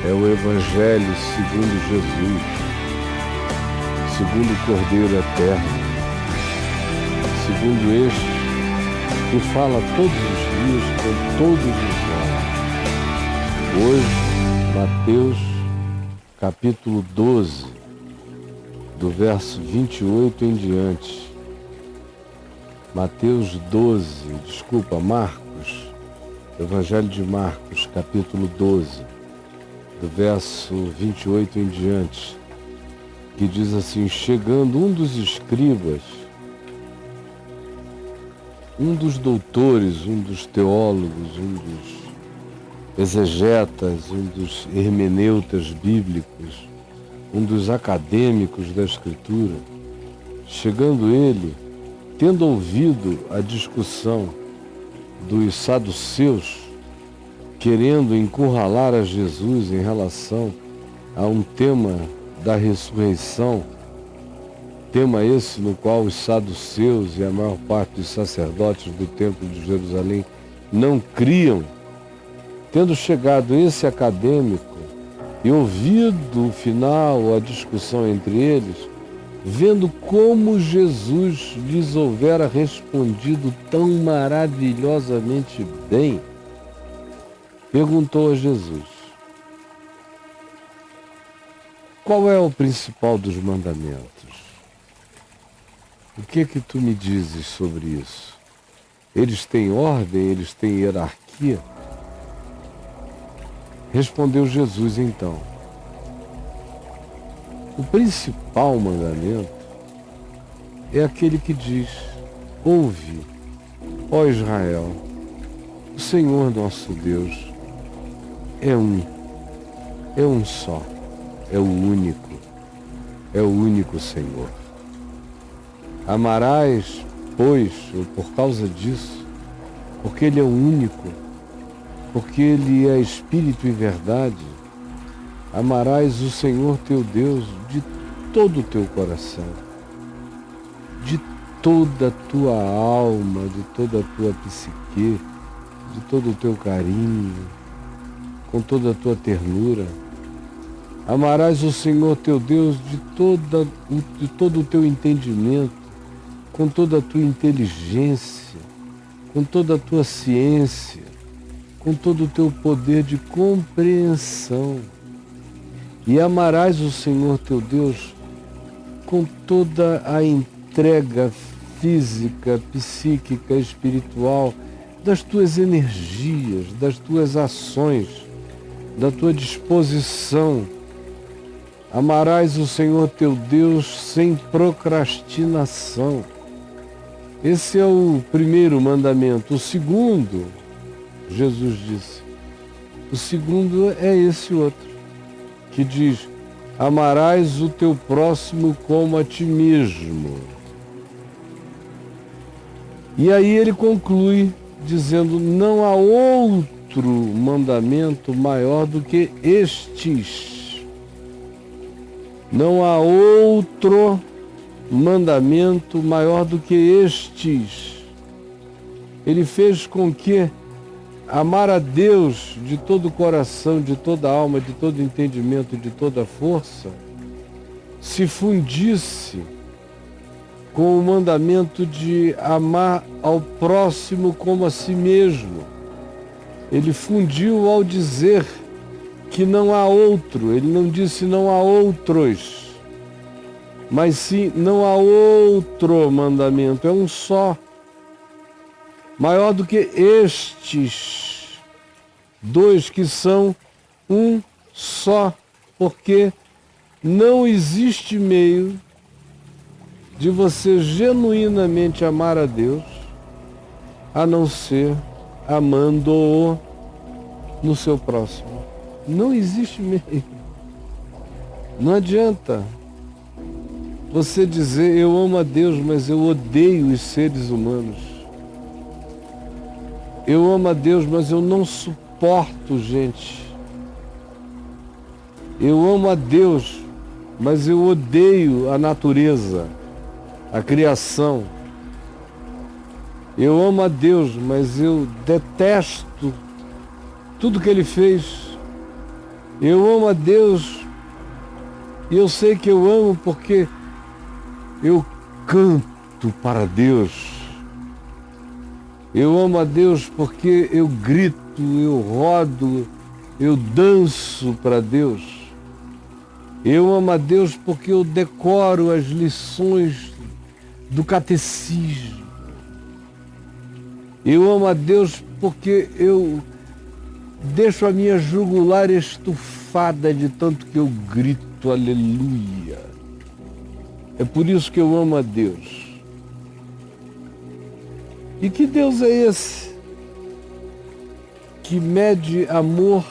é o Evangelho segundo Jesus, segundo o Cordeiro Eterno, segundo este que fala todos os dias com todos os homens. Hoje, Mateus, capítulo 12, do verso 28 em diante. Marcos, Evangelho de Marcos, capítulo 12, do verso 28 em diante, que diz assim: chegando um dos escribas, um dos doutores, um dos teólogos, um dos exegetas, um dos hermeneutas bíblicos, um dos acadêmicos da Escritura, chegando ele, tendo ouvido a discussão dos saduceus, querendo encurralar a Jesus em relação a um tema da ressurreição, tema esse no qual os saduceus e a maior parte dos sacerdotes do Templo de Jerusalém não criam. Tendo chegado esse acadêmico e ouvido o final, a discussão entre eles, vendo como Jesus lhes houvera respondido tão maravilhosamente bem, perguntou a Jesus: qual é o principal dos mandamentos? O que é que tu me dizes sobre isso? Eles têm ordem, eles têm hierarquia? Respondeu Jesus então: o principal mandamento é aquele que diz: ouve, ó Israel, o Senhor nosso Deus é um só, é o único Senhor. Amarás, pois, ou por causa disso, porque Ele é o único, porque Ele é Espírito e verdade, amarás o Senhor teu Deus de todo o teu coração, de toda a tua alma, de toda a tua psique, de todo o teu carinho, com toda a tua ternura. Amarás o Senhor teu Deus de todo o teu entendimento, com toda a tua inteligência, com toda a tua ciência, com todo o teu poder de compreensão. E amarás o Senhor teu Deus com toda a entrega física, psíquica, espiritual, das tuas energias, das tuas ações, da tua disposição. Amarás o Senhor teu Deus sem procrastinação. Esse é o primeiro mandamento. O segundo, Jesus disse, o segundo é esse outro, que diz: amarás o teu próximo como a ti mesmo. E aí ele conclui dizendo: não há outro mandamento maior do que estes. Não há outro mandamento maior do que estes. Ele fez com que amar a Deus de todo o coração, de toda a alma, de todo entendimento, de toda a força, se fundisse com o mandamento de amar ao próximo como a si mesmo. Ele fundiu ao dizer que não há outro. Ele não disse não há outros, mas sim não há outro mandamento. É um só. Maior do que estes dois, que são um só, porque não existe meio de você genuinamente amar a Deus a não ser amando-o no seu próximo. Não existe meio. Não adianta você dizer eu amo a Deus, mas eu odeio os seres humanos. Eu amo a Deus, mas eu não suporto gente. Eu amo a Deus, mas eu odeio a natureza, a criação. Eu amo a Deus, mas eu detesto tudo que Ele fez. Eu amo a Deus e eu sei que eu amo porque eu canto para Deus. Eu amo a Deus porque eu grito, eu rodo, eu danço para Deus. Eu amo a Deus porque eu decoro as lições do catecismo. Eu amo a Deus porque eu deixo a minha jugular estufada de tanto que eu grito aleluia. É por isso que eu amo a Deus. E que Deus é esse que mede amor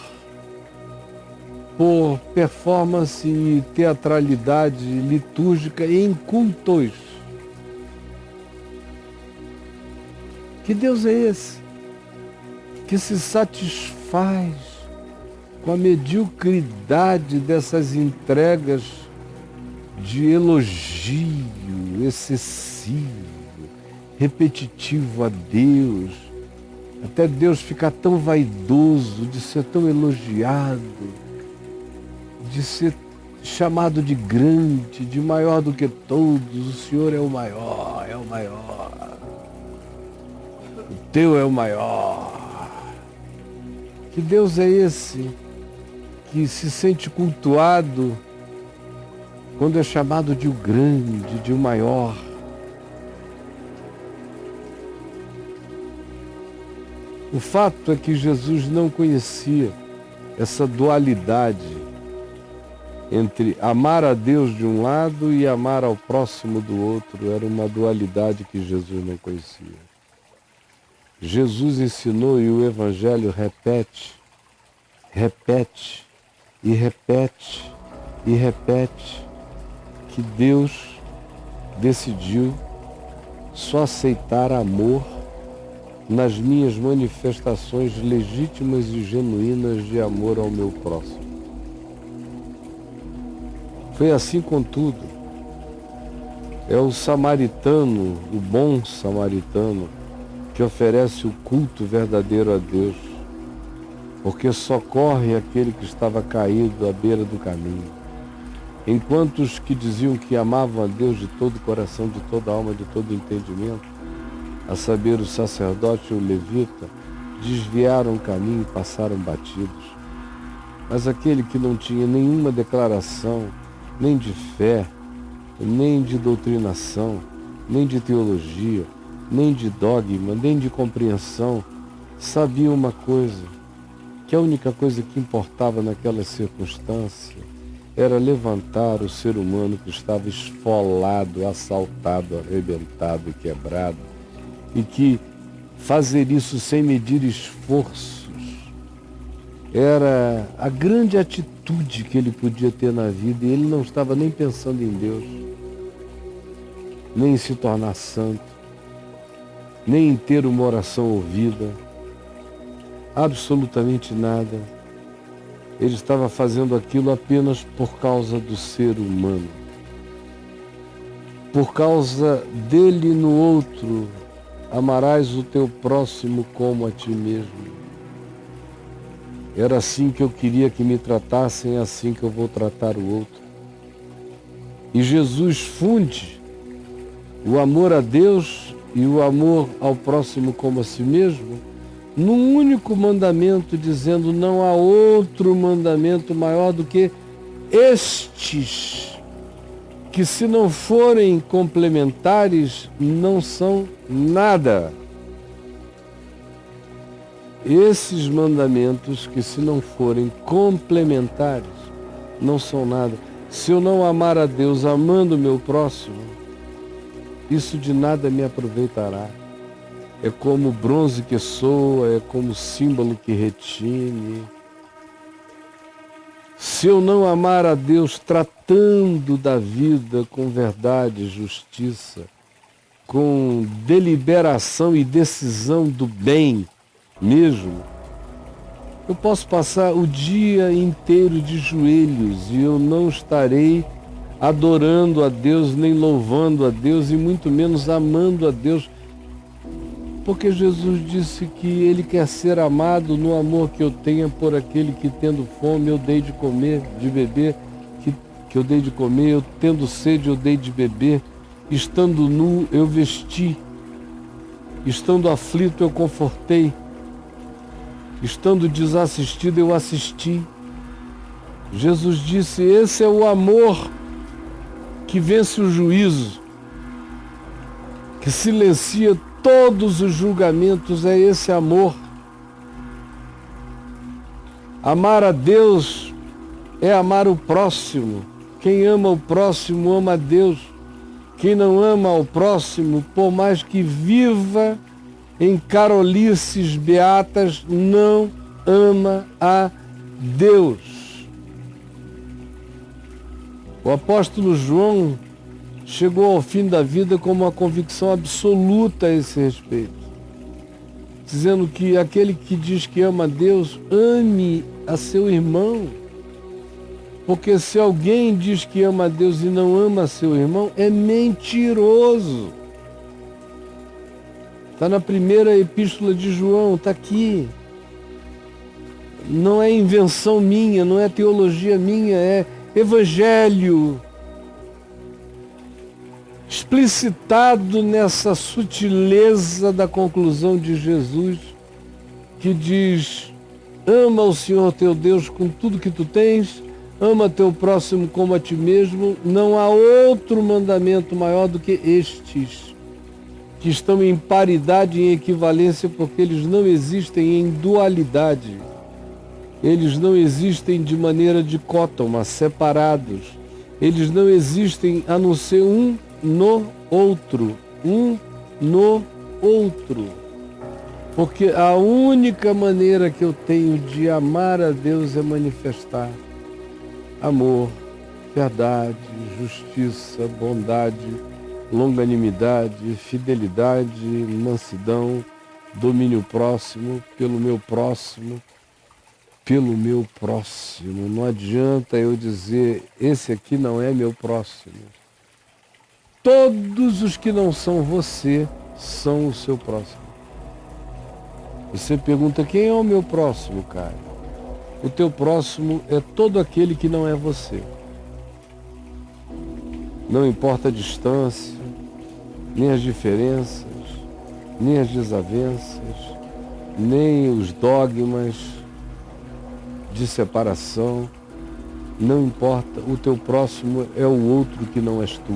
por performance e teatralidade litúrgica em cultos? Que Deus é esse que se satisfaz com a mediocridade dessas entregas de elogio excessivo, repetitivo a Deus, até Deus ficar tão vaidoso de ser tão elogiado, de ser chamado de grande, de maior do que todos? O Senhor é o maior, é o maior. O teu é o maior. Que Deus é esse que se sente cultuado quando é chamado de o grande, de o maior? O fato é que Jesus não conhecia essa dualidade entre amar a Deus de um lado e amar ao próximo do outro. Era uma dualidade que Jesus não conhecia. Jesus ensinou, e o Evangelho repete e repete e repete, que Deus decidiu só aceitar amor nas minhas manifestações legítimas e genuínas de amor ao meu próximo. Foi assim, contudo. É o samaritano, o bom samaritano, que oferece o culto verdadeiro a Deus, porque socorre aquele que estava caído à beira do caminho. Enquanto os que diziam que amavam a Deus de todo o coração, de toda a alma, de todo o entendimento, a saber, o sacerdote e o levita, desviaram o caminho e passaram batidos. Mas aquele que não tinha nenhuma declaração, nem de fé, nem de doutrinação, nem de teologia, nem de dogma, nem de compreensão, sabia uma coisa, que a única coisa que importava naquela circunstância era levantar o ser humano que estava esfolado, assaltado, arrebentado e quebrado, e que fazer isso sem medir esforços era a grande atitude que ele podia ter na vida, e ele não estava nem pensando em Deus, nem em se tornar santo, nem em ter uma oração ouvida, absolutamente nada. Ele estava fazendo aquilo apenas por causa do ser humano, por causa dele no outro. Amarás o teu próximo como a ti mesmo. Era assim que eu queria que me tratassem, é assim que eu vou tratar o outro. E Jesus funde o amor a Deus e o amor ao próximo como a si mesmo num único mandamento, dizendo: não há outro mandamento maior do que estes, que se não forem complementares, não são nada. Esses mandamentos, que se não forem complementares, não são nada. Se eu não amar a Deus amando o meu próximo, isso de nada me aproveitará. É como bronze que soa, é como símbolo que retine. Se eu não amar a Deus tratando da vida com verdade e justiça, com deliberação e decisão do bem mesmo, eu posso passar o dia inteiro de joelhos e eu não estarei adorando a Deus, nem louvando a Deus, e muito menos amando a Deus, Porque Jesus disse que Ele quer ser amado no amor que eu tenho por aquele que, tendo fome, eu dei de comer, de beber, que eu dei de comer, eu tendo sede, eu dei de beber, estando nu, eu vesti, estando aflito, eu confortei, estando desassistido, eu assisti. Jesus disse: esse é o amor que vence o juízo, que silencia todos os julgamentos, é esse amor. Amar a Deus é amar o próximo. Quem ama o próximo ama a Deus. Quem não ama ao próximo, por mais que viva em carolices beatas, não ama a Deus. O apóstolo João chegou ao fim da vida com uma convicção absoluta a esse respeito, dizendo que aquele que diz que ama a Deus, ame a seu irmão. Porque se alguém diz que ama a Deus e não ama seu irmão, é mentiroso. Está na primeira epístola de João, está aqui. Não é invenção minha, não é teologia minha, é evangelho. Explicitado nessa sutileza da conclusão de Jesus, que diz: ama o Senhor teu Deus com tudo que tu tens, ama teu próximo como a ti mesmo. Não há outro mandamento maior do que estes, que estão em paridade e em equivalência, porque eles não existem em dualidade. Eles não existem de maneira dicótoma, separados. Eles não existem a não ser um no outro. Um no outro. Porque a única maneira que eu tenho de amar a Deus é manifestar amor, verdade, justiça, bondade, longanimidade, fidelidade, mansidão, domínio próximo, pelo meu próximo. Não adianta eu dizer: esse aqui não é meu próximo. Todos os que não são você são o seu próximo. Você pergunta: quem é o meu próximo, cara? O teu próximo é todo aquele que não é você. Não importa a distância, nem as diferenças, nem as desavenças, nem os dogmas de separação. Não importa, o teu próximo é o outro que não és tu,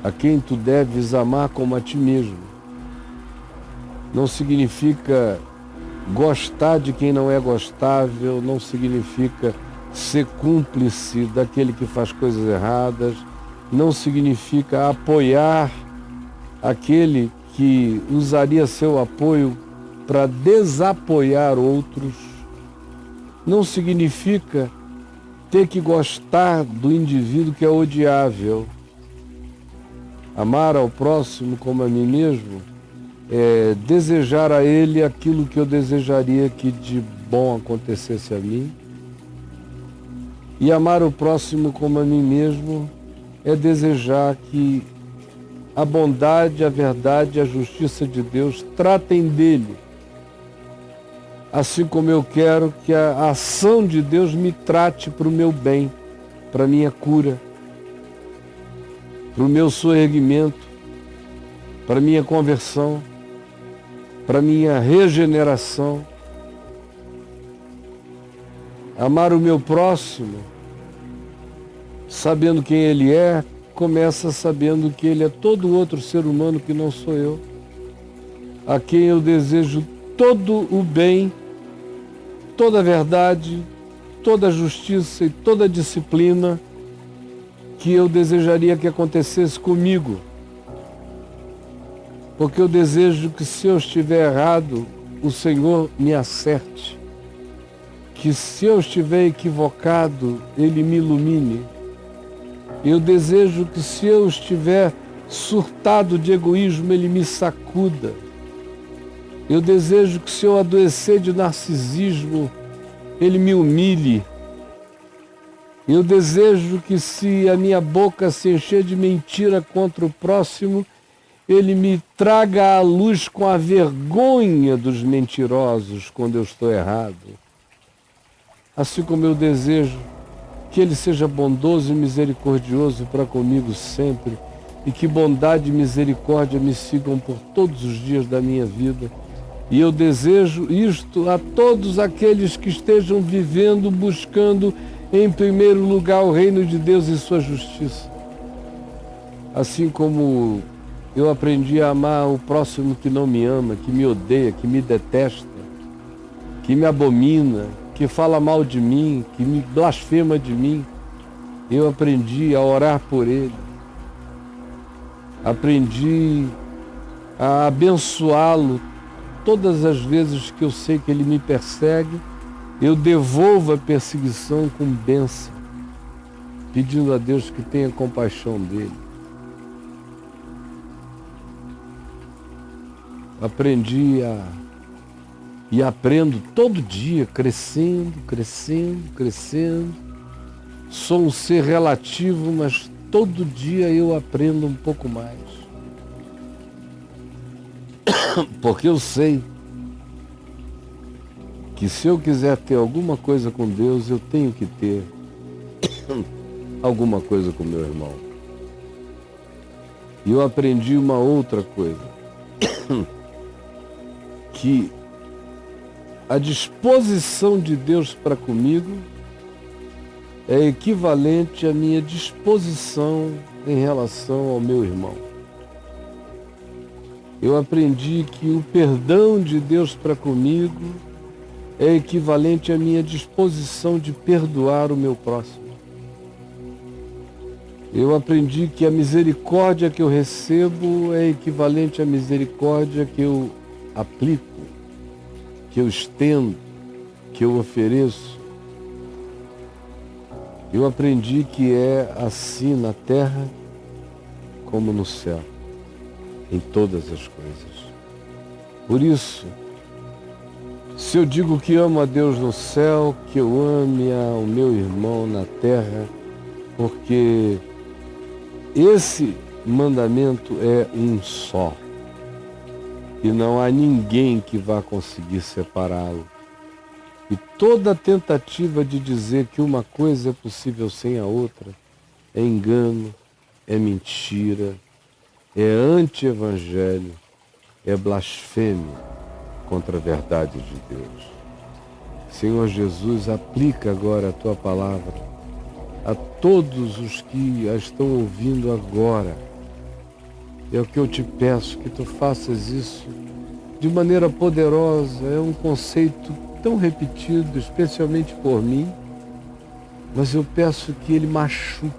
a quem tu deves amar como a ti mesmo. Não significa gostar de quem não é gostável, não significa ser cúmplice daquele que faz coisas erradas, não significa apoiar aquele que usaria seu apoio para desapoiar outros, não significa ter que gostar do indivíduo que é odiável. Amar ao próximo como a mim mesmo é desejar a ele aquilo que eu desejaria que de bom acontecesse a mim. E amar o próximo como a mim mesmo é desejar que a bondade, a verdade e a justiça de Deus tratem dele, assim como eu quero que a ação de Deus me trate para o meu bem, para a minha cura, para o meu soerguimento, para a minha conversão, para a minha regeneração. Amar o meu próximo, sabendo quem ele é, começa sabendo que ele é todo outro ser humano que não sou eu, a quem eu desejo todo o bem, toda a verdade, toda a justiça e toda a disciplina que eu desejaria que acontecesse comigo. Porque eu desejo que, se eu estiver errado, o Senhor me acerte. Que, se eu estiver equivocado, Ele me ilumine. Eu desejo que, se eu estiver surtado de egoísmo, Ele me sacuda. Eu desejo que, se eu adoecer de narcisismo, Ele me humilhe. Eu desejo que, se a minha boca se encher de mentira contra o próximo, Ele me traga à luz com a vergonha dos mentirosos quando eu estou errado. Assim como eu desejo que Ele seja bondoso e misericordioso para comigo sempre, e que bondade e misericórdia me sigam por todos os dias da minha vida. E eu desejo isto a todos aqueles que estejam vivendo, buscando em primeiro lugar o reino de Deus e sua justiça. Assim como eu aprendi a amar o próximo que não me ama, que me odeia, que me detesta, que me abomina, que fala mal de mim, que me blasfema de mim. Eu aprendi a orar por ele. Aprendi a abençoá-lo todas as vezes que eu sei que ele me persegue. Eu devolvo a perseguição com bênção, pedindo a Deus que tenha compaixão dele. Aprendi e aprendo todo dia, crescendo. Sou um ser relativo, mas todo dia eu aprendo um pouco mais. Porque eu sei que se eu quiser ter alguma coisa com Deus, eu tenho que ter alguma coisa com meu irmão. E eu aprendi uma outra coisa, que a disposição de Deus para comigo é equivalente à minha disposição em relação ao meu irmão. Eu aprendi que o perdão de Deus para comigo é equivalente à minha disposição de perdoar o meu próximo. Eu aprendi que a misericórdia que eu recebo é equivalente à misericórdia que eu aplico, que eu estendo, que eu ofereço. Eu aprendi que é assim na terra como no céu, em todas as coisas. Por isso, se eu digo que amo a Deus no céu, que eu ame ao meu irmão na terra, porque esse mandamento é um só. E não há ninguém que vá conseguir separá-lo. E toda tentativa de dizer que uma coisa é possível sem a outra é engano, é mentira, é anti-evangelho, é blasfêmia contra a verdade de Deus. Senhor Jesus, aplica agora a tua palavra a todos os que a estão ouvindo agora. É o que eu te peço, que tu faças isso de maneira poderosa. É um conceito tão repetido, especialmente por mim, mas eu peço que ele machuque,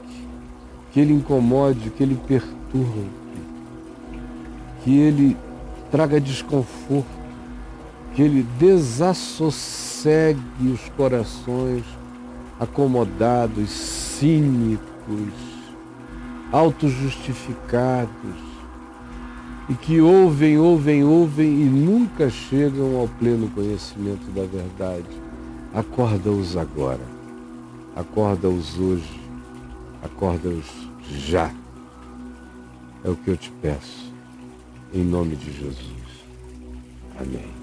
que ele incomode, que ele perturbe, que ele traga desconforto, que ele desassossegue os corações acomodados, cínicos, autojustificados, e que ouvem e nunca chegam ao pleno conhecimento da verdade. Acorda-os agora, acorda-os hoje, acorda-os já. É o que eu te peço, em nome de Jesus. Amém.